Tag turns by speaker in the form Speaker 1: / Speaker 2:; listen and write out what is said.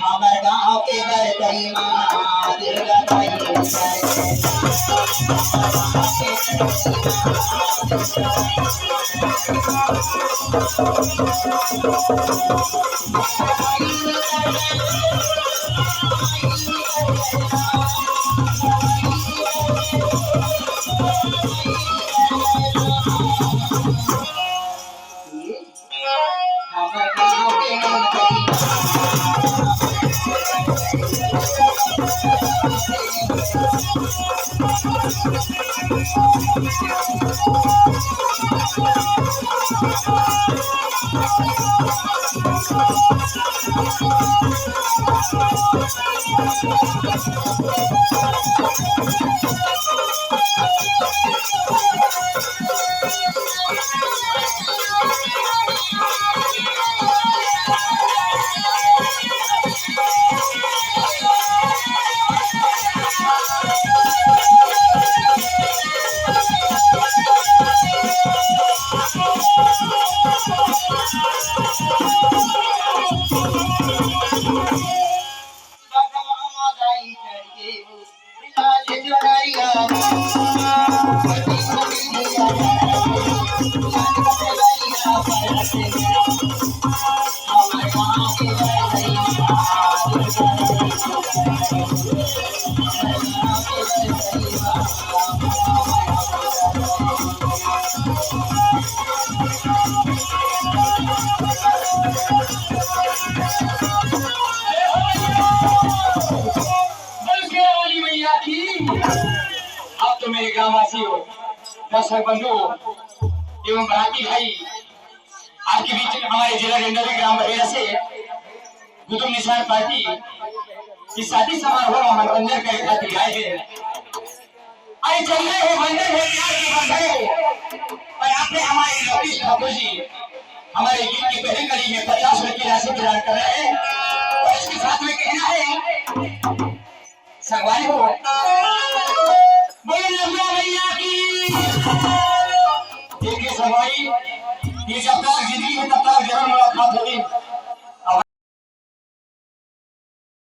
Speaker 1: हमार गाँव के बरतई माँ दुर्गा ताई हमार गाँव के बरतई
Speaker 2: आप तो मेरे ग्रामवासी हो, दर्शक बंधु एवं बराती भाई, आपके बीच हमारे जिला रेंडरी ग्राम बहेरा से कुतुब निशान पार्टी इस शादी समारोह में मनोरंजन करे खातिर आए हैं। आए चल रहे हो बंधन है प्यार के बंधन और आपने हमारे लोकेश ठाकुर जी हमारे गीत की पहली कड़ी में 50 रुपये की राशि प्रदान कर रहे हैं और इसके साथ में कहना है सगवाई हो बोले लंबा भैया की देखिए सगवाई ये जब तक जिंदगी में तब तक जन्म मुलाकात होगी